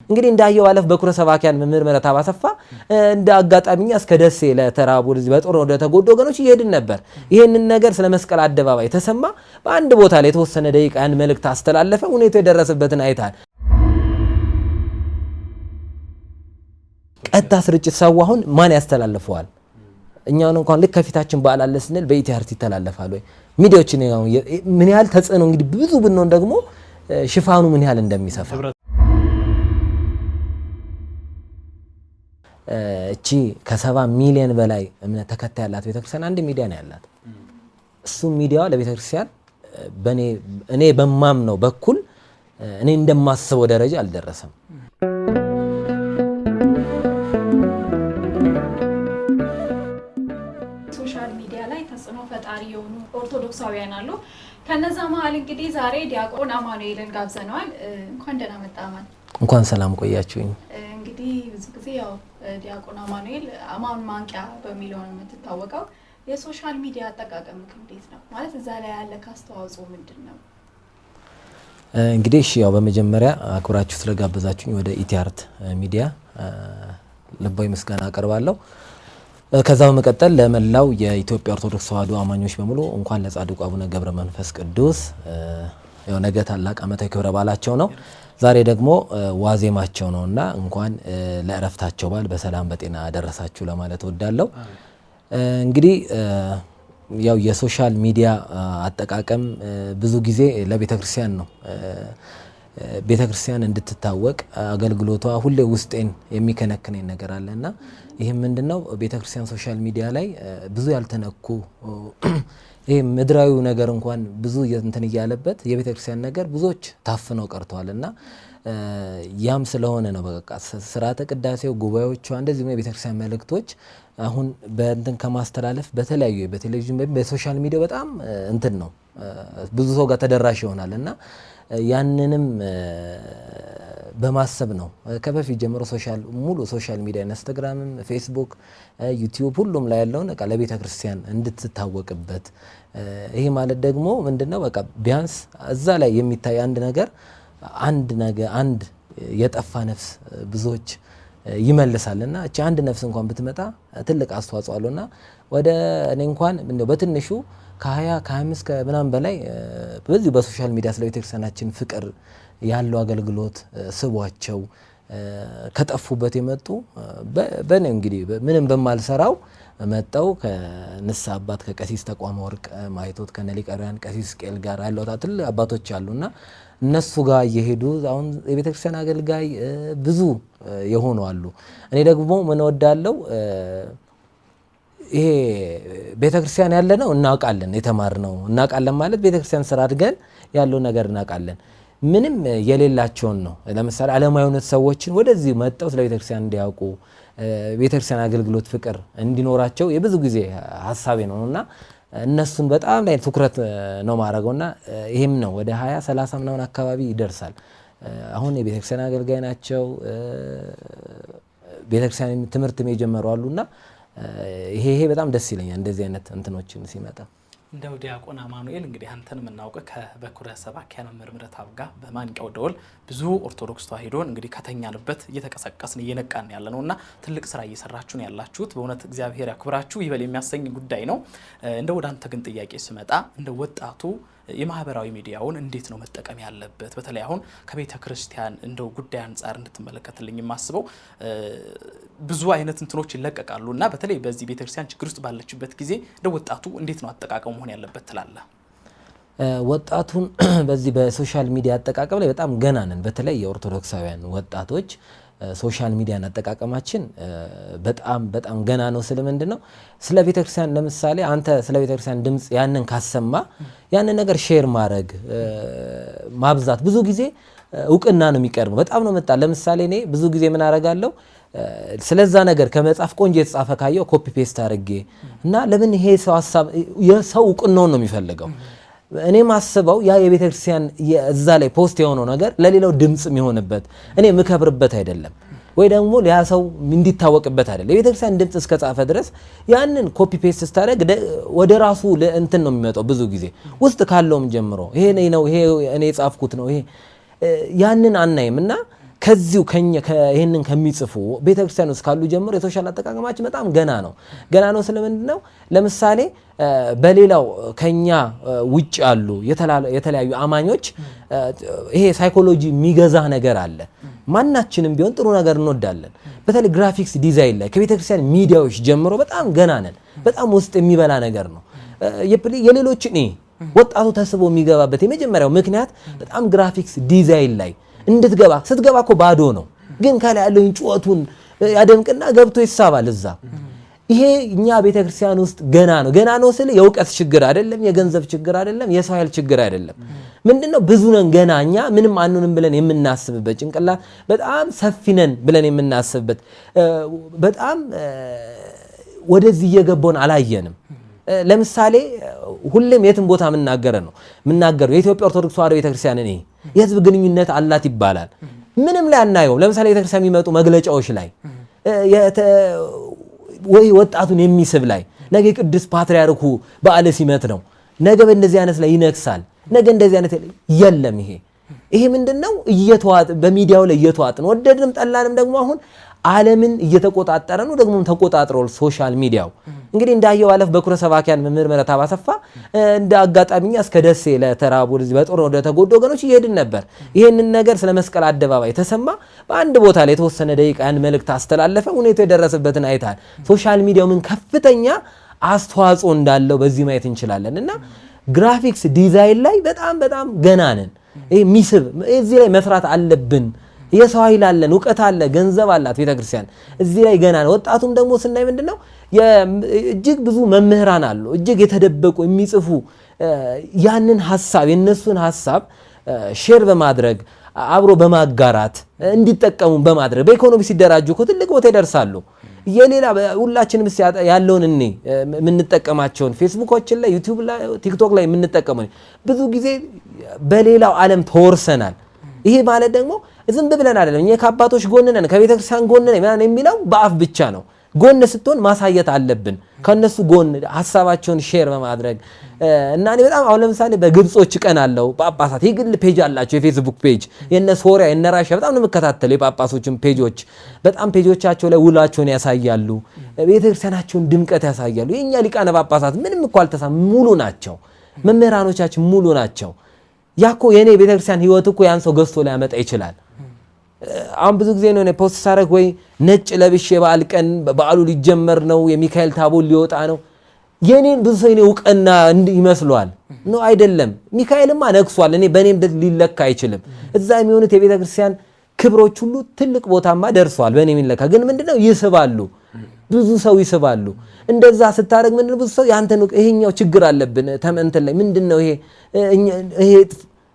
እንግዲህ እንዳየው አለፍ በኩረ ሰባኪያን መምህር መረታ ባሰፋ እንደ አጋጣሚኛ እስከ ደሴ ለተራቡ በጦር ወደ ተጎዱ ወገኖች ይሄድን ነበር። ይሄንን ነገር ስለ መስቀል አደባባይ ተሰማ። በአንድ ቦታ ላይ የተወሰነ ደቂቃ አንድ መልእክት አስተላለፈ። ሁኔታው የደረሰበትን አይታል። ቀጥታ ስርጭት ሰው አሁን ማን ያስተላልፈዋል? እኛን እንኳን ልክ ከፊታችን በዓል አለ ስንል በኢቲአርቲ ይተላለፋል ወይ ሚዲያዎች ምን ያህል ተጽዕኖ እንግዲህ ብዙ ብንሆን ደግሞ ሽፋኑ ምን ያህል እንደሚሰፋ እቺ ከ70 ሚሊዮን በላይ እምነት ተከታይ ያላት ቤተክርስቲያን አንድ ሚዲያ ነው ያላት። እሱ ሚዲያው ለቤተክርስቲያን እኔ በማምነው በኩል እኔ እንደማስበው ደረጃ አልደረሰም። ሶሻል ሚዲያ ላይ ተጽዕኖ ፈጣሪ የሆኑ ኦርቶዶክሳውያን አሉ። ከነዛ መሃል እንግዲህ ዛሬ ዲያቆን አማኑኤልን ጋብዘነዋል። እንኳን ደህና መጣ አማን። እንኳን ሰላም ቆያችሁኝ። እንግዲህ ብዙ ጊዜ ያው ዲያቆን አማኑኤል አማን ማንቂያ በሚለው ነው የምትታወቀው። የሶሻል ሚዲያ አጠቃቀም እንዴት ነው? ማለት እዛ ላይ ያለ አስተዋጽኦ ምንድነው? እንግዲህ ያው በመጀመሪያ አክብራችሁ ስለጋበዛችሁኝ ወደ ኢቲአርት ሚዲያ ልባዊ ምስጋና አቀርባለሁ። ከዛ በመቀጠል ለመላው የኢትዮጵያ ኦርቶዶክስ ተዋሕዶ አማኞች በሙሉ እንኳን ለጻድቁ አቡነ ገብረ መንፈስ ቅዱስ ያው ነገ ታላቅ ዓመታዊ ክብረ በዓላቸው ነው። ዛሬ ደግሞ ዋዜማቸው ነውና እንኳን ለእረፍታቸው በዓል በሰላም በጤና አደረሳችሁ ለማለት እወዳለሁ። እንግዲህ ያው የሶሻል ሚዲያ አጠቃቀም ብዙ ጊዜ ለቤተክርስቲያን ነው። ቤተክርስቲያን እንድትታወቅ አገልግሎቷ ሁሌ ውስጤን የሚከነክነኝ ነገር አለና ይሄም ምንድነው ቤተክርስቲያን ሶሻል ሚዲያ ላይ ብዙ ያልተነኩ ይሄ ምድራዊ ነገር እንኳን ብዙ እንትን ያለበት የቤተክርስቲያን ነገር ብዙዎች ታፍነው ቀርተዋልና ያም ስለሆነ ነው በቃ ስርዓተ ቅዳሴው ጉባኤዎቿ እንደዚህ ነው የቤተክርስቲያን መልእክቶች አሁን በእንትን ከማስተላለፍ በተለያዩ በቴሌቪዥን በሶሻል ሚዲያ በጣም እንትን ነው ብዙ ሰው ጋር ተደራሽ ይሆናልና ያንንም በማሰብ ነው ከበፊት ጀምሮ ሙሉ ሶሻል ሚዲያ ኢንስታግራምም ፌስቡክ ዩቲዩብ ሁሉም ላይ ያለውን በቃ ለቤተክርስቲያን እንድትታወቅበት ይሄ ማለት ደግሞ ምንድነው በቃ ቢያንስ እዛ ላይ የሚታይ አንድ የጠፋ ነፍስ ብዙዎች ይመልሳልና እቺ አንድ ነፍስ እንኳን ብትመጣ ትልቅ አስተዋጽኦ አለውና ወደ እኔ እንኳን በትንሹ ከ20 ከ25 ከምናምን በላይ በዚህ በሶሻል ሚዲያ ስለ ቤተክርስቲያናችን ፍቅር ያለው አገልግሎት ስቧቸው ከጠፉበት የመጡ በኔ እንግዲህ ምንም በማልሰራው መጣው ከንስሐ አባት ከቀሲስ ተቋመ ወርቅ ማይቶት ከነሊቀሪያን ቀሲስ ቄል ጋር ያለው ታትል አባቶች አሉና እነሱ ጋር እየሄዱ አሁን የቤተክርስቲያን አገልጋይ ብዙ የሆኑ አሉ። እኔ ደግሞ ምን ወዳለው ይሄ ቤተክርስቲያን ያለ ነው እናውቃለን፣ የተማርነው እናውቃለን ማለት ቤተክርስቲያን ስራ አድገን ያለው ነገር እናውቃለን። ምንም የሌላቸውን ነው ለምሳሌ ዓለማዊነት ሰዎችን ወደዚህ መጣው ስለ ቤተክርስቲያን እንዲያውቁ ቤተክርስቲያን አገልግሎት ፍቅር እንዲኖራቸው የብዙ ጊዜ ሐሳቤ ነውና እነሱን በጣም ላይ ትኩረት ነው ማድረግውና ይሄም ነው ወደ 20 30 ምናምን አካባቢ ይደርሳል። አሁን የቤተክርስቲያን አገልጋይ ናቸው ቤተክርስቲያን ትምህርት የጀመሩ አሉና ይሄ በጣም ደስ ይለኛል እንደዚህ አይነት እንትኖችን ሲመጣ። እንደው ዲያቆን አማኑኤል እንግዲህ አንተን የምናውቀው ከበኩረ ሰባኪያን መምህር ምረታብ ጋር በማንቂያው ደወል ብዙ ኦርቶዶክስ ተዋሕዶን እንግዲህ ከተኛንበት እየተቀሰቀስን እየነቃን ያለነውና ትልቅ ስራ እየሰራችሁ ነው ያላችሁት። በእውነት እግዚአብሔር ያክብራችሁ ይበል የሚያሰኝ ጉዳይ ነው። እንደው ወደ አንተ ግን ጥያቄ ስመጣ እንደ ወጣቱ የማህበራዊ ሚዲያውን እንዴት ነው መጠቀም ያለበት? በተለይ አሁን ከቤተ ክርስቲያን እንደው ጉዳይ አንፃር እንድትመለከትልኝ የማስበው ብዙ አይነት እንትኖች ይለቀቃሉና በተለይ በዚህ ቤተ ክርስቲያን ችግር ውስጥ ባለችበት ጊዜ እንደ ወጣቱ እንዴት ነው አጠቃቀሙ መሆን ያለበት ትላለህ? ወጣቱን በዚህ በሶሻል ሚዲያ አጠቃቀም ላይ በጣም ገና ነን። በተለይ የኦርቶዶክሳውያን ወጣቶች ሶሻል ሚዲያን አጠቃቀማችን በጣም ገና ነው። ስለምንድነው ስለ ቤተክርስቲያን ለምሳሌ አንተ ስለ ቤተክርስቲያን ድምጽ ያንን ካሰማ ያንን ነገር ሼር ማድረግ ማብዛት ብዙ ጊዜ እውቅና ነው የሚቀርበው በጣም ነው መጣ። ለምሳሌ እኔ ብዙ ጊዜ ምን አደርጋለሁ ስለዛ ነገር ከመጻፍ ቆንጆ የተጻፈ ካየው ኮፒ ፔስት አድርጌ እና ለምን ይሄ ሰው ሐሳብ የሰው እውቅናውን ነው የሚፈልገው እኔ ማስበው ያ የቤተክርስቲያን እዛ ላይ ፖስት የሆነው ነገር ለሌላው ድምጽ የሚሆንበት እኔ ምከብርበት አይደለም ወይ ደግሞ ያ ሰው እንዲታወቅበት አይደለም። የቤተክርስቲያን ድምጽ እስከጻፈ ድረስ ያንን ኮፒ ፔስት ስታደርግ ወደ ራሱ እንትን ነው የሚመጣው ብዙ ጊዜ ውስጥ ካለውም ጀምሮ ይሄ ነው ይሄ እኔ ጻፍኩት ነው ይሄ ያንን አናይምና ከዚሁ ይህንን ከሚጽፉ ቤተክርስቲያን ውስጥ ካሉ ጀምሮ የሶሻል አጠቃቀማችን በጣም ገና ነው። ስለምንድን ነው? ለምሳሌ በሌላው ከኛ ውጭ ያሉ የተለያዩ አማኞች ይሄ ሳይኮሎጂ የሚገዛ ነገር አለ። ማናችንም ቢሆን ጥሩ ነገር እንወዳለን። በተለይ ግራፊክስ ዲዛይን ላይ ከቤተክርስቲያን ሚዲያዎች ጀምሮ በጣም ገና ነን። በጣም ውስጥ የሚበላ ነገር ነው። የሌሎች ወጣቱ ተስቦ የሚገባበት የመጀመሪያው ምክንያት በጣም ግራፊክስ ዲዛይን ላይ ስትገባ እኮ ባዶ ነው፣ ግን ከላይ ያለውን ጩኸቱን ያደምቅና ገብቶ ይሳባል እዛ። ይሄ እኛ ቤተክርስቲያን ውስጥ ገና ነው ስለ የእውቀት ችግር አይደለም፣ የገንዘብ ችግር አይደለም፣ የሰው ኃይል ችግር አይደለም። ምንድነው ብዙ ነን ገና እኛ ምንም አንሆንም ብለን የምናስብበት ጭንቅላት በጣም ሰፊ ነን ብለን የምናስብበት በጣም ወደዚህ እየገባውን አላየንም። ለምሳሌ ሁሌም የትም ቦታ የምናገረው የኢትዮጵያ ኦርቶዶክስ ተዋሕዶ ቤተክርስቲያን የህዝብ ግንኙነት አላት ይባላል። ምንም ላይ አናየውም። ለምሳሌ ቤተክርስቲያን የሚመጡ መግለጫዎች ላይ ወይ ወጣቱን የሚስብ ላይ ነገ ቅዱስ ፓትርያርኩ በዓለ ሲመት ነው፣ ነገ በእንደዚህ አይነት ላይ ይነክሳል፣ ነገ እንደዚህ አይነት የለም። ይሄ ምንድነው? በሚዲያው ላይ እየተዋጥን ወደድንም ጠላንም ደግሞ አሁን ዓለምን እየተቆጣጠረ ነው። ደግሞ ተቆጣጥሯል ሶሻል ሚዲያው። እንግዲህ እንዳየው አለፍ በኩረ ሰባኪያን መምህር ምህረተአብ አሰፋ እንደ አጋጣሚኛ እስከ ደሴ ለተራቡ በጦር ወደ ተጎዱ ወገኖች እየሄድን ነበር። ይሄንን ነገር ስለ መስቀል አደባባይ ተሰማ። በአንድ ቦታ ላይ የተወሰነ ደቂቃ ያን መልእክት አስተላለፈ። ሁኔታው የደረሰበትን አይታል። ሶሻል ሚዲያው ምን ከፍተኛ አስተዋጽኦ እንዳለው በዚህ ማየት እንችላለን። እና ግራፊክስ ዲዛይን ላይ በጣም ገና ነን። ይሄ ሚስብ እዚህ ላይ መስራት አለብን። የሰው ኃይል አለን፣ እውቀት አለ፣ ገንዘብ አላት ቤተክርስቲያን። እዚህ ላይ ገና ነው። ወጣቱም ደግሞ ስናይ ምንድነው እጅግ ብዙ መምህራን አሉ፣ እጅግ የተደበቁ የሚጽፉ ያንን ሐሳብ የነሱን ሐሳብ ሼር በማድረግ አብሮ በማጋራት እንዲጠቀሙ በማድረግ በኢኮኖሚ ሲደራጁ እኮ ትልቅ ቦታ ይደርሳሉ። የሌላ ሁላችንም ያለውን የምንጠቀማቸውን ፌስቡኮችን ላይ ዩቲዩብ ላይ ቲክቶክ ላይ የምንጠቀመው ብዙ ጊዜ በሌላው ዓለም ተወርሰናል። ይሄ ማለት ደግሞ ዝም ብለን አይደለም። እኛ ከአባቶች ጎን ነን፣ ከቤተክርስቲያን ጎን ነን የሚለው በአፍ ብቻ ነው። ጎን ስትሆን ማሳየት አለብን። ከነሱ ጎን ሐሳባቸውን ሼር በማድረግ እና እኔ በጣም አሁን ለምሳሌ በግብጾች ቀን አለው ጳጳሳት የግል ፔጅ አላቸው፣ የፌስቡክ ፔጅ የነ ሶሪያ የነ ራሽያ በጣም ነው የምከታተለው። የጳጳሶችን ፔጆች በጣም ፔጆቻቸው ላይ ውላቸውን ያሳያሉ፣ ቤተክርስቲያናቸውን ድምቀት ያሳያሉ። የኛ ሊቃነ ጳጳሳት ምንም እኮ አልተሳም፣ ሙሉ ናቸው። መምህራኖቻችን ሙሉ ናቸው። ያኮ የኔ ቤተክርስቲያን ህይወት እኮ ያን ሰው ገዝቶ ሊያመጣ ይችላል። አሁን ብዙ ጊዜ ነው ፖስት ሳረግ ወይ ነጭ ለብሼ በዓል ቀን በዓሉ ሊጀመር ነው የሚካኤል ታቦት ሊወጣ ነው የኔን ብዙ ሰው እውቅና ይመስሏል። ነው አይደለም። ሚካኤልማ ነግሷል። እኔ በእኔም ሊለካ አይችልም። እዛ የሚሆኑት የቤተክርስቲያን ክብሮች ሁሉ ትልቅ ቦታማ ደርሷል። በእኔ የሚለካ ግን ምንድነው ይስባሉ፣ ብዙ ሰው ይስባሉ። እንደዛ ስታረግ ምንድነው ብዙ ሰው ያንተን ይሄኛው ችግር አለብን ተመንተን ላይ ምንድነው ይሄ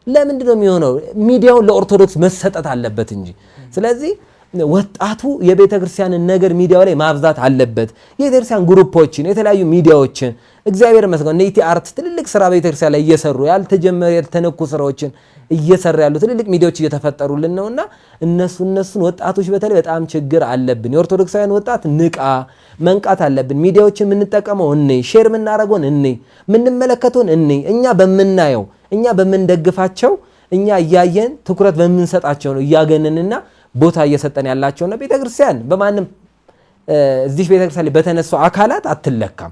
ለምንድነው የሚሆነው? ሚዲያውን ለኦርቶዶክስ መሰጠት አለበት እንጂ። ስለዚህ ወጣቱ የቤተክርስቲያንን ነገር ሚዲያው ላይ ማብዛት አለበት። የቤተክርስቲያን ግሩፖችን የተለያዩ ሚዲያዎችን እግዚአብሔር ይመስገን ኢቲ አርት ትልልቅ ስራ በቤተክርስቲያን ላይ እየሰሩ ያልተጀመረ ያልተነኩ ስራዎችን እየሰራ ያሉ ትልልቅ ሚዲያዎች እየተፈጠሩልን ነውና እነሱን ወጣቶች በተለይ በጣም ችግር አለብን። የኦርቶዶክሳውያን ወጣት መንቃት አለብን። ሚዲያዎችን የምንጠቀመው ሼር የምናደርገውን የምንመለከተውን እኛ በምናየው እኛ በምንደግፋቸው እኛ እያየን ትኩረት በምንሰጣቸው ነው እያገነንና ቦታ እየሰጠን ያላቸው ነው። ቤተክርስቲያን በማንም እዚህ ቤተክርስቲያን ላይ በተነሳው አካላት አትለካም።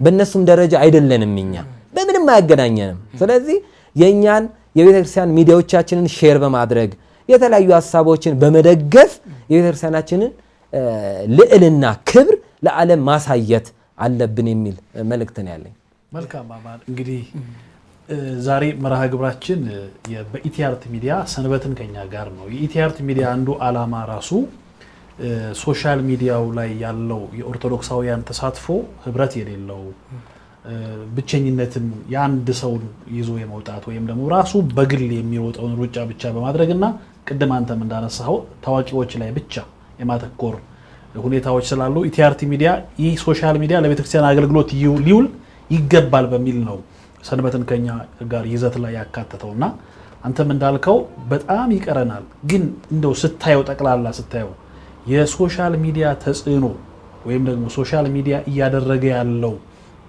በእነሱም ደረጃ አይደለንም። እኛ በምንም አያገናኘንም። ስለዚህ የኛን የቤተክርስቲያን ሚዲያዎቻችንን ሼር በማድረግ የተለያዩ ሀሳቦችን በመደገፍ የቤተክርስቲያናችንን ልዕልና ክብር ለዓለም ማሳየት አለብን የሚል መልእክት ነው ያለኝ። መልካም አማን። እንግዲህ ዛሬ መርሃ ግብራችን በኢቲ አርት ሚዲያ ሰንበትን ከኛ ጋር ነው። የኢቲ አርት ሚዲያ አንዱ ዓላማ ራሱ ሶሻል ሚዲያው ላይ ያለው የኦርቶዶክሳውያን ተሳትፎ ህብረት የሌለው ብቸኝነትን የአንድ ሰው ይዞ የመውጣት ወይም ደግሞ ራሱ በግል የሚወጣውን ሩጫ ብቻ በማድረግና ቅድም አንተም እንዳነሳው ታዋቂዎች ላይ ብቻ የማተኮር ሁኔታዎች ስላሉ ኢቲ አርት ሚዲያ ይህ ሶሻል ሚዲያ ለቤተክርስቲያን አገልግሎት ሊውል ይገባል በሚል ነው ሰንበትን ከኛ ጋር ይዘት ላይ ያካተተውና አንተም እንዳልከው በጣም ይቀረናል። ግን እንደው ስታየው ጠቅላላ ስታየው የሶሻል ሚዲያ ተጽዕኖ ወይም ደግሞ ሶሻል ሚዲያ እያደረገ ያለው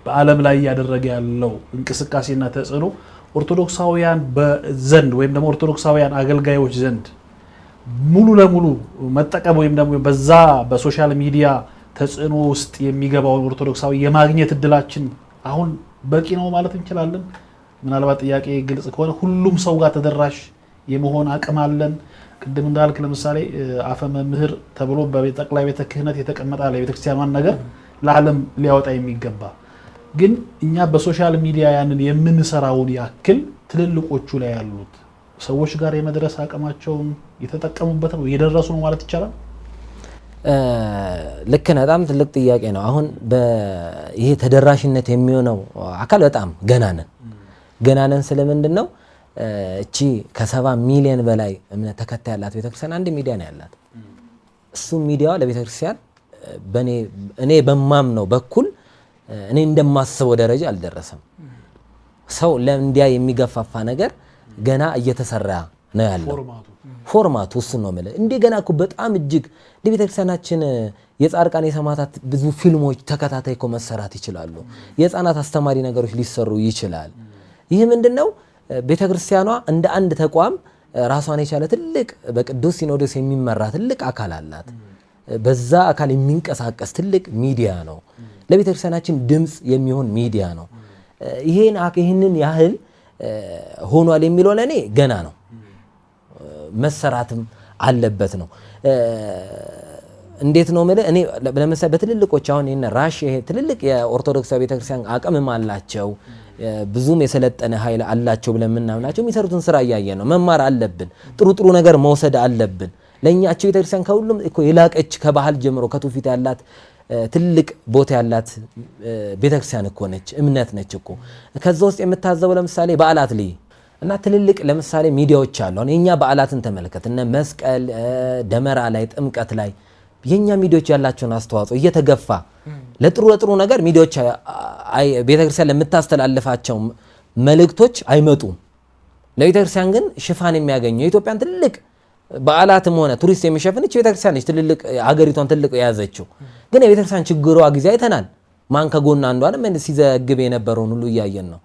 በዓለም ላይ እያደረገ ያለው እንቅስቃሴና ተጽዕኖ ኦርቶዶክሳውያን በዘንድ ወይም ደግሞ ኦርቶዶክሳውያን አገልጋዮች ዘንድ ሙሉ ለሙሉ መጠቀም ወይም ደግሞ በዛ በሶሻል ሚዲያ ተጽዕኖ ውስጥ የሚገባውን ኦርቶዶክሳዊ የማግኘት እድላችን አሁን በቂ ነው ማለት እንችላለን? ምናልባት ጥያቄ ግልጽ ከሆነ ሁሉም ሰው ጋር ተደራሽ የመሆን አቅም አለን? ቅድም እንዳልክ ለምሳሌ አፈ መምህር ተብሎ በጠቅላይ ቤተ ክህነት የተቀመጠ አለ የቤተክርስቲያኗን ነገር ለዓለም ሊያወጣ የሚገባ ግን እኛ በሶሻል ሚዲያ ያንን የምንሰራውን ያክል ትልልቆቹ ላይ ያሉት ሰዎች ጋር የመድረስ አቅማቸውን የተጠቀሙበት ነው እየደረሱ ነው ማለት ይቻላል? ልክ ነህ። በጣም ትልቅ ጥያቄ ነው። አሁን ይሄ ተደራሽነት የሚሆነው አካል በጣም ገና ነን ስለምንድን ነው እቺ ከ70 ሚሊዮን በላይ እምነት ተከታይ ያላት ቤተክርስቲያን አንድ ሚዲያ ነው ያላት። እሱ ሚዲያዋ ለቤተክርስቲያን እኔ በማምነው በኩል እኔ እንደማስበው ደረጃ አልደረሰም። ሰው ለእንዲያ የሚገፋፋ ነገር ገና እየተሰራ ነው ያለው። ፎርማቱ እሱ ነው ማለት እንደገና እኮ በጣም እጅግ ለቤተክርስቲያናችን የጻድቃን የሰማዕታት ብዙ ፊልሞች ተከታታይ እኮ መሰራት ይችላሉ። የህፃናት አስተማሪ ነገሮች ሊሰሩ ይችላል። ይህ ምንድነው ቤተክርስቲያኗ እንደ አንድ ተቋም ራሷን የቻለ ትልቅ በቅዱስ ሲኖዶስ የሚመራ ትልቅ አካል አላት። በዛ አካል የሚንቀሳቀስ ትልቅ ሚዲያ ነው። ለቤተክርስቲያናችን ድምጽ የሚሆን ሚዲያ ነው። ይህንን ያህል ሆኗል የሚለው ለኔ ገና ነው፣ መሰራትም አለበት ነው። እንዴት ነው ማለት እኔ ለምሳሌ በትልልቆች አሁን ራሽ ይሄ ትልልቅ የኦርቶዶክስ ቤተክርስቲያን አቅምም አላቸው፣ ብዙም የሰለጠነ ኃይል አላቸው ብለን የምናምናቸው የሚሰሩትን ስራ እያየን ነው። መማር አለብን፣ ጥሩ ነገር መውሰድ አለብን። ለኛቸው ቤተክርስቲያን ከሁሉም እኮ የላቀች ከባህል ጀምሮ ከትውፊት ያላት ትልቅ ቦታ ያላት ቤተክርስቲያን እኮ ነች፣ እምነት ነች እኮ። ከዛ ውስጥ የምታዘበው ለምሳሌ በዓላት ላይ እና ትልልቅ ለምሳሌ ሚዲያዎች አሉ። አሁን የኛ በዓላትን ተመልከት፣ እነ መስቀል፣ ደመራ ላይ፣ ጥምቀት ላይ የኛ ሚዲያዎች ያላቸውን አስተዋጽኦ እየተገፋ ለጥሩ ነገር ሚዲያዎች ቤተክርስቲያን ለምታስተላልፋቸው መልእክቶች አይመጡም። ለቤተክርስቲያን ግን ሽፋን የሚያገኘው የኢትዮጵያን ትልቅ በዓላትም ሆነ ቱሪስት የሚሸፍንች ቤተክርስቲያን ነች። ትልልቅ ሀገሪቷን ትልቅ የያዘችው ግን የቤተክርስቲያን ችግሯ ጊዜ አይተናል። ማን ከጎና አንዷንም ሲዘግብ የነበረውን ሁሉ እያየን ነው።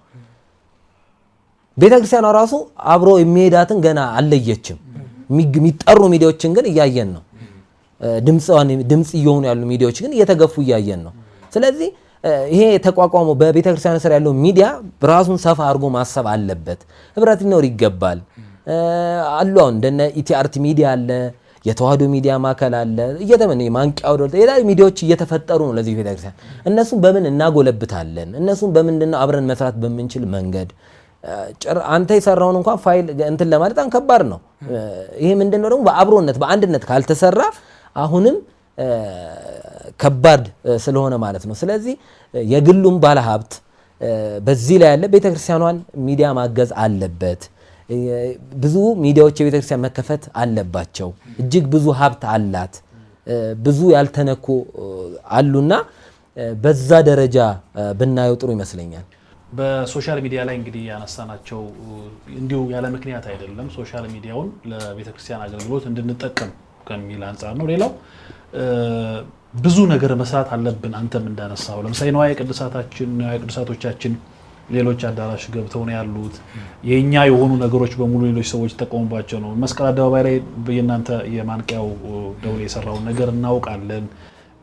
ቤተክርስቲያኗ ራሱ አብሮ የሚሄዳትን ገና አልለየችም። የሚጠሩ ሚዲያዎችን ግን እያየን ነው። ድምጽ እየሆኑ ያሉ ሚዲያዎች ግን እየተገፉ እያየን ነው። ስለዚህ ይሄ ተቋቋመው በቤተክርስቲያን ስር ያለው ሚዲያ ራሱን ሰፋ አድርጎ ማሰብ አለበት። ህብረት ሊኖር ይገባል። አሉ አሁን እንደነ ኢቲአርት ሚዲያ አለ፣ የተዋህዶ ሚዲያ ማዕከል አለ፣ ማንቂያ ወደ የተለያዩ ሚዲያዎች እየተፈጠሩ ነው ለዚህ ቤተክርስቲያን። እነሱን በምን እናጎለብታለን? እነሱን በምንድነው አብረን መስራት በምንችል መንገድ? አንተ የሰራውን እንኳን ፋይል እንትን ለማለት በጣም ከባድ ነው። ይሄ ምንድነው ደግሞ በአብሮነት በአንድነት ካልተሰራ አሁንም ከባድ ስለሆነ ማለት ነው። ስለዚህ የግሉም ባለሀብት በዚህ ላይ ያለ ቤተክርስቲያኗን ሚዲያ ማገዝ አለበት። ብዙ ሚዲያዎች የቤተክርስቲያን መከፈት አለባቸው። እጅግ ብዙ ሀብት አላት፣ ብዙ ያልተነኩ አሉና በዛ ደረጃ ብናየው ጥሩ ይመስለኛል። በሶሻል ሚዲያ ላይ እንግዲህ ያነሳናቸው እንዲሁ ያለ ምክንያት አይደለም። ሶሻል ሚዲያውን ለቤተክርስቲያን አገልግሎት እንድንጠቀም ከሚል አንጻር ነው። ሌላው ብዙ ነገር መስራት አለብን። አንተም እንዳነሳው ለምሳሌ ንዋየ ቅዱሳቶቻችን ሌሎች አዳራሽ ገብተው ነው ያሉት። የኛ የሆኑ ነገሮች በሙሉ ሌሎች ሰዎች ተጠቀሙባቸው ነው። መስቀል አደባባይ ላይ በእናንተ የማንቂያው ደውል የሰራውን ነገር እናውቃለን።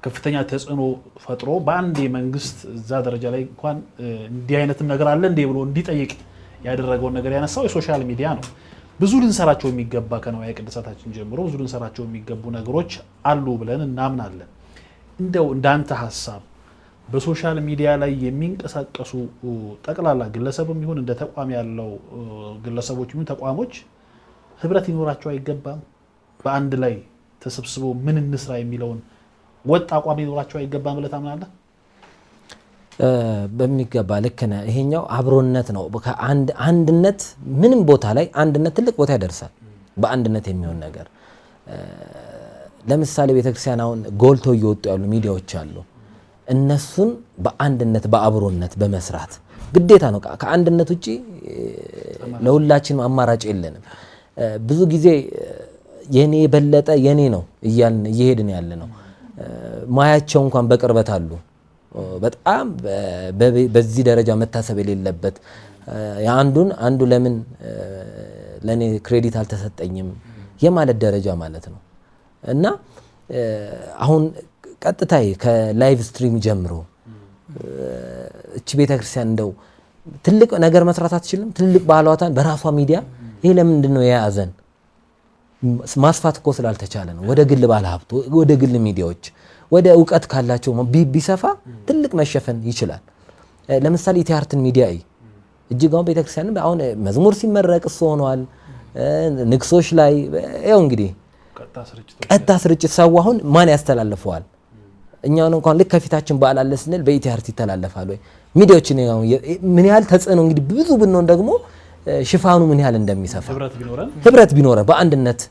ከፍተኛ ተጽዕኖ ፈጥሮ በአንድ መንግስት እዛ ደረጃ ላይ እንኳን እንዲህ አይነትም ነገር አለ እንዴ ብሎ እንዲጠይቅ ያደረገውን ነገር ያነሳው የሶሻል ሚዲያ ነው። ብዙ ልንሰራቸው የሚገባ ከንዋየ ቅድሳታችን ጀምሮ ብዙ ልንሰራቸው የሚገቡ ነገሮች አሉ ብለን እናምናለን። እንደው እንዳንተ ሐሳብ በሶሻል ሚዲያ ላይ የሚንቀሳቀሱ ጠቅላላ ግለሰብም ይሁን እንደ ተቋም ያለው ግለሰቦች ይሁን ተቋሞች ህብረት ሊኖራቸው አይገባም? በአንድ ላይ ተሰብስበው ምን እንስራ የሚለውን ወጥ አቋም ሊኖራቸው አይገባም ብለህ ታምናለህ? በሚገባ ልክ ነህ። ይሄኛው አብሮነት ነው። አንድነት ምንም ቦታ ላይ አንድነት ትልቅ ቦታ ያደርሳል። በአንድነት የሚሆን ነገር ለምሳሌ ቤተክርስቲያን አሁን ጎልተው እየወጡ ያሉ ሚዲያዎች አሉ። እነሱን በአንድነት በአብሮነት በመስራት ግዴታ ነው። ከአንድነት ውጪ ለሁላችንም አማራጭ የለንም። ብዙ ጊዜ የኔ የበለጠ የኔ ነው እያልን እየሄድን ያለ ነው። ማያቸው እንኳን በቅርበት አሉ። በጣም በዚህ ደረጃ መታሰብ የሌለበት አንዱ ለምን ለኔ ክሬዲት አልተሰጠኝም የማለት ደረጃ ማለት ነው። እና አሁን ቀጥታይ ከላይቭ ስትሪም ጀምሮ እቺ ቤተክርስቲያን እንደው ትልቅ ነገር መስራት አትችልም? ትልቅ ባህሏታን በራሷ ሚዲያ ይሄ ለምንድን ነው የያዘን? ማስፋት እኮ ስላልተቻለ ነው። ወደ ግል ባለሀብቱ፣ ወደ ግል ሚዲያዎች፣ ወደ እውቀት ካላቸው ቢሰፋ ትልቅ መሸፈን ይችላል። ለምሳሌ ኢቲአርትን ሚዲያ እጅግ አሁን ቤተክርስቲያን አሁን መዝሙር ሲመረቅ እሱ ሆኗል። ንግሶች ላይ ያው እንግዲህ ቀጥታ ስርጭት ሰው አሁን ማን ያስተላልፈዋል? እኛውን እንኳን ልክ ከፊታችን በዓል አለ ስንል በኢቲአርት ይተላለፋል ወይ? ሚዲያዎችን ምን ያህል ተጽዕኖ እንግዲህ ብዙ ብንሆን ደግሞ ሽፋኑ ምን ያህል እንደሚሰፋ ህብረት ቢኖረን በአንድነት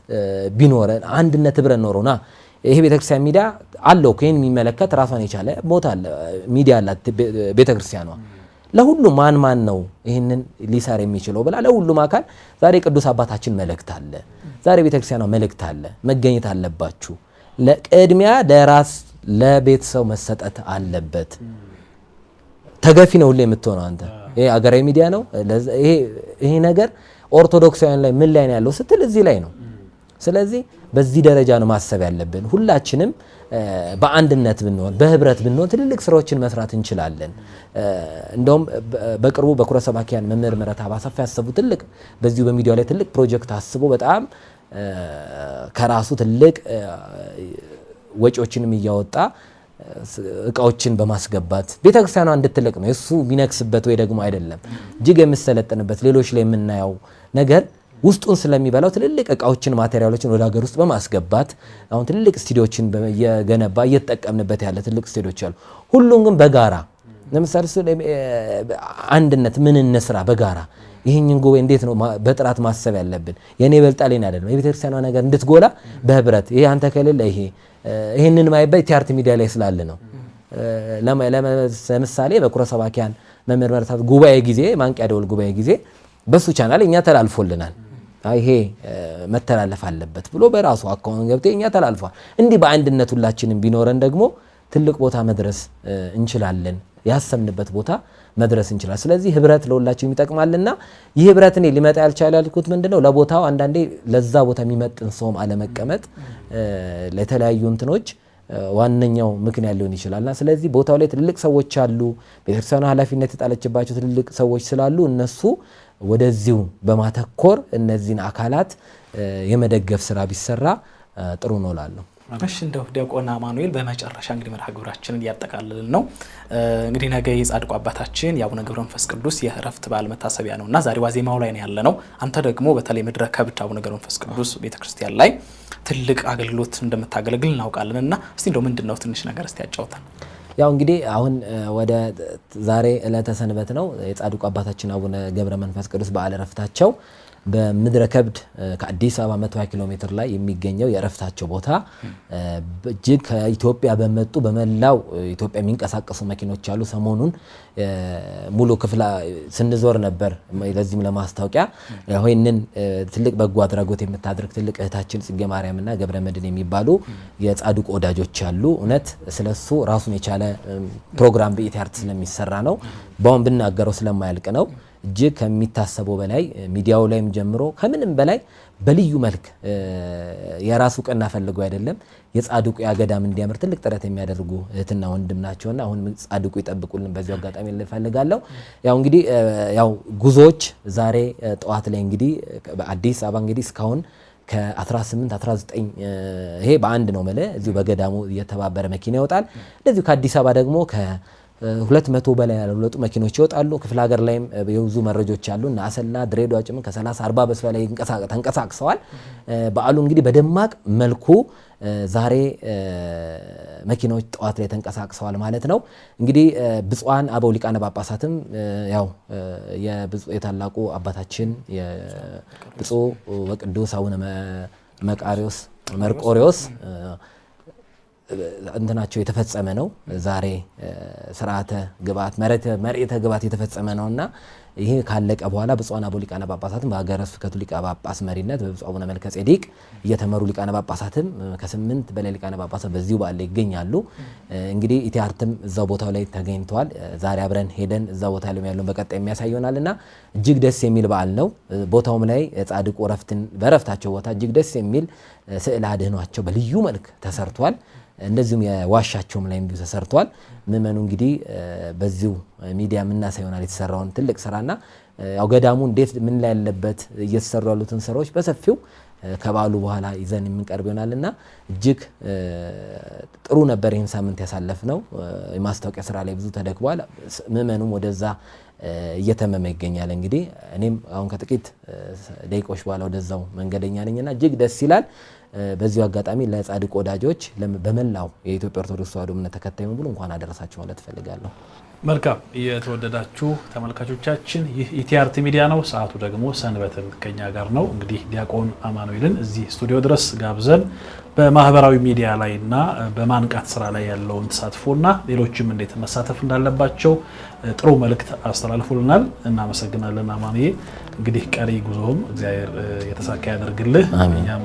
ቢኖረን አንድነት ህብረት ኖሮና ይሄ ቤተክርስቲያን ሚዲያ አለው ከእኔ የሚመለከት ራሷን የቻለ ቦታ አለ ሚዲያ አላት ቤተክርስቲያኗ። ለሁሉም ማን ነው ይሄንን ሊሰራ የሚችለው ብላ ለሁሉም አካል ዛሬ ቅዱስ አባታችን መልእክት አለ፣ ዛሬ ቤተክርስቲያኗ መልእክት አለ። መገኘት አለባችሁ። ለቅድሚያ ለራስ ለቤተሰብ መሰጠት አለበት። ተገፊ ነው ሁሌ የምትሆነው አንተ። ይሄ አገራዊ ሚዲያ ነው። ይሄ ነገር ኦርቶዶክሳውያን ላይ ምን ላይ ነው ያለው ስትል እዚህ ላይ ነው። ስለዚህ በዚህ ደረጃ ነው ማሰብ ያለብን። ሁላችንም በአንድነት ብንሆን በህብረት ብንሆን ትልልቅ ስራዎችን መስራት እንችላለን። እንደውም በቅርቡ በኩረ ሰባኪያን መምህር ምህረተአብ አሰፋ ያሰቡ ትልቅ በዚሁ በሚዲያው ላይ ትልቅ ፕሮጀክት አስቦ በጣም ከራሱ ትልቅ ወጪዎችንም እያወጣ እቃዎችን በማስገባት ቤተክርስቲያኗ እንድትልቅ ነው የሱ ቢነክስበት ወይ ደግሞ አይደለም እጅግ የምሰለጥንበት ሌሎች ላይ የምናየው ነገር ውስጡን ስለሚበላው ትልልቅ እቃዎችን ማቴሪያሎችን ወደ ሀገር ውስጥ በማስገባት አሁን ትልልቅ ስቱዲዮችን እየገነባ እየተጠቀምንበት ያለ ትልቅ ስቱዲዮች አሉ። ሁሉም ግን በጋራ ለምሳሌ አንድነት ምን እንስራ በጋራ ይሄንን ጉባኤ እንዴት ነው በጥራት ማሰብ ያለብን? የኔ በልጣሌን አይደለም የቤተክርስቲያኗ ነገር እንድትጎላ በህብረት ይሄ አንተ ከሌለ ይሄንን ማይባይ ኢቲአርት ሚዲያ ላይ ስላለ ነው። ለምሳሌ በኩረ ሰባኪያን መምህር ምህረተአብ ጉባኤ ጊዜ ማንቂያ ደወል ጉባኤ ጊዜ በሱ ቻናል እኛ ተላልፎልናል። ይሄ መተላለፍ አለበት ብሎ በራሱ አካውንት ገብቶ እኛ ተላልፏል። እንዲህ በአንድነት ሁላችንም ቢኖረን ደግሞ ትልቅ ቦታ መድረስ እንችላለን። ያሰብንበት ቦታ መድረስ እንችላለን። ስለዚህ ህብረት ለሁላችንም ይጠቅማልና ይህ ህብረት እኔ ሊመጣ ያልቻለ ያልኩት ምንድነው ለቦታው አንዳንዴ ለዛ ቦታ የሚመጥን ሰውም አለመቀመጥ ለተለያዩ እንትኖች ዋነኛው ምክንያት ሊሆን ይችላልና ስለዚህ ቦታው ላይ ትልልቅ ሰዎች አሉ። ቤተክርስቲያኗ ኃላፊነት የጣለችባቸው ትልልቅ ሰዎች ስላሉ እነሱ ወደዚሁ በማተኮር እነዚህን አካላት የመደገፍ ስራ ቢሰራ ጥሩ ነው እላለሁ። እሺ እንደው ዲያቆን አማኑኤል በመጨረሻ እንግዲህ መርሃ ግብራችንን እያጠቃለልን ነው። እንግዲህ ነገ የጻድቁ አባታችን የአቡነ ገብረ መንፈስ ቅዱስ የእረፍት በዓል መታሰቢያ ነውና ዛሬ ዋዜማው ላይ ነው ያለነው። አንተ ደግሞ በተለይ ምድረ ከብድ አቡነ ገብረ መንፈስ ቅዱስ ቤተክርስቲያን ላይ ትልቅ አገልግሎት እንደምታገለግል እናውቃለንና እስቲ እንደው ምንድነው ትንሽ ነገር እስቲ ያጫውተን። ያው እንግዲህ አሁን ወደ ዛሬ ዕለተ ሰንበት ነው የጻድቁ አባታችን አቡነ ገብረ መንፈስ ቅዱስ በዓለ ዕረፍታቸው በምድረ ከብድ ከአዲስ አበባ 120 ኪሎ ሜትር ላይ የሚገኘው የእረፍታቸው ቦታ እጅግ ከኢትዮጵያ በመጡ በመላው ኢትዮጵያ የሚንቀሳቀሱ መኪኖች አሉ። ሰሞኑን ሙሉ ክፍላ ስንዞር ነበር። ለዚህም ለማስታወቂያ ይሄንን ትልቅ በጎ አድራጎት የምታደርግ ትልቅ እህታችን ጽጌ ማርያምና ገብረ መድን የሚባሉ የጻድቁ ወዳጆች አሉ። እውነት ስለሱ ራሱን የቻለ ፕሮግራም በኢቲአርት ስለሚሰራ ነው ባውን ብናገረው ስለማያልቅ ነው። እጅግ ከሚታሰበው በላይ ሚዲያው ላይም ጀምሮ ከምንም በላይ በልዩ መልክ የራሱ ቀና ፈልገው አይደለም የጻድቁ ያገዳም እንዲያምር ትልቅ ጥረት የሚያደርጉ እህትና ወንድም ናቸውና አሁን ጻድቁ ይጠብቁልን በዚህ አጋጣሚ ልፈልጋለሁ። ያው እንግዲህ ያው ጉዞዎች ዛሬ ጠዋት ላይ እንግዲህ በአዲስ አበባ እንግዲህ እስካሁን ከ18 19 ይሄ በአንድ ነው ማለት እዚሁ በገዳሙ የተባበረ መኪና ይወጣል። እንደዚሁ ከአዲስ አበባ ደግሞ 200 በላይ ያሉት መኪኖች ይወጣሉ። ክፍለ ሀገር ላይም የብዙ መረጆች አሉ እና አሰላ ድሬዳዋ ጭምር ከ30 40 በስ በላይ ተንቀሳቅሰዋል። በዓሉ እንግዲህ በደማቅ መልኩ ዛሬ መኪኖች ጠዋት ላይ ተንቀሳቅሰዋል ማለት ነው። እንግዲህ ብፁዓን አበው ሊቃነ ጳጳሳትም ያው የታላቁ አባታችን የብፁዕ ወቅዱስ አቡነ መርቆሬዎስ እንትናቸው የተፈጸመ ነው። ዛሬ ስርዓተ ግብአት መሬተ ግብአት የተፈጸመ ነውና ይሄ ካለቀ በኋላ ብፁዓን አበው ሊቃነ ጳጳሳትም በሀገረ ስብከቱ ሊቀ ጳጳስ መሪነት በብፁዕ አቡነ መልከ ጼዴቅ እየተመሩ ሊቃነ ጳጳሳትም ከ8 በላይ ሊቃነ ጳጳሳት በዚሁ በዓል ላይ ይገኛሉ። እንግዲህ ኢቲአርትም እዛው ቦታው ላይ ተገኝተዋል። ዛሬ አብረን ሄደን እዛው ቦታ ላይ ያለውን በቀጣይ የሚያሳይ ይሆናልና እጅግ ደስ የሚል በዓል ነው። ቦታውም ላይ ጻድቁ በረፍታቸው ቦታ እጅግ ደስ የሚል ስዕል አድህኗቸው በልዩ መልክ ተሰርቷል። እንደዚሁም የዋሻቸውም ላይ እንዲሁ ተሰርቷል። ምእመኑ እንግዲህ በዚሁ ሚዲያ የምናሳይ ይሆናል የተሰራውን ትልቅ ስራና ያው ገዳሙ እንዴት ምን ላይ ያለበት እየተሰሩ ያሉትን ስራዎች በሰፊው ከበዓሉ በኋላ ይዘን የምንቀርብ ይሆናልና እጅግ ጥሩ ነበር። ይህን ሳምንት ያሳለፍነው የማስታወቂያ ስራ ላይ ብዙ ተደክሟል። ምእመኑም ወደዛ እየተመመ ይገኛል። እንግዲህ እኔም አሁን ከጥቂት ደቂቆች በኋላ ወደዛው መንገደኛ ነኝና እጅግ ደስ ይላል። በዚሁ አጋጣሚ ለጻድቅ ወዳጆች በመላው የኢትዮጵያ ኦርቶዶክስ ተዋሕዶ እምነት ተከታይ ሁሉ እንኳን አደረሳችሁ ማለት ፈልጋለሁ። መልካም የተወደዳችሁ ተመልካቾቻችን ይህ ኢቲአርት ሚዲያ ነው። ሰዓቱ ደግሞ ሰንበትን ከኛ ጋር ነው። እንግዲህ ዲያቆን አማኑኤልን እዚህ ስቱዲዮ ድረስ ጋብዘን በማህበራዊ ሚዲያ ላይና በማንቃት ስራ ላይ ያለውን ተሳትፎና ሌሎችም እንዴት መሳተፍ እንዳለባቸው ጥሩ መልእክት አስተላልፉልናል። እናመሰግናለን አማኑኤል። እንግዲህ ቀሪ ጉዞም እግዚአብሔር የተሳካ ያደርግልህ። እኛም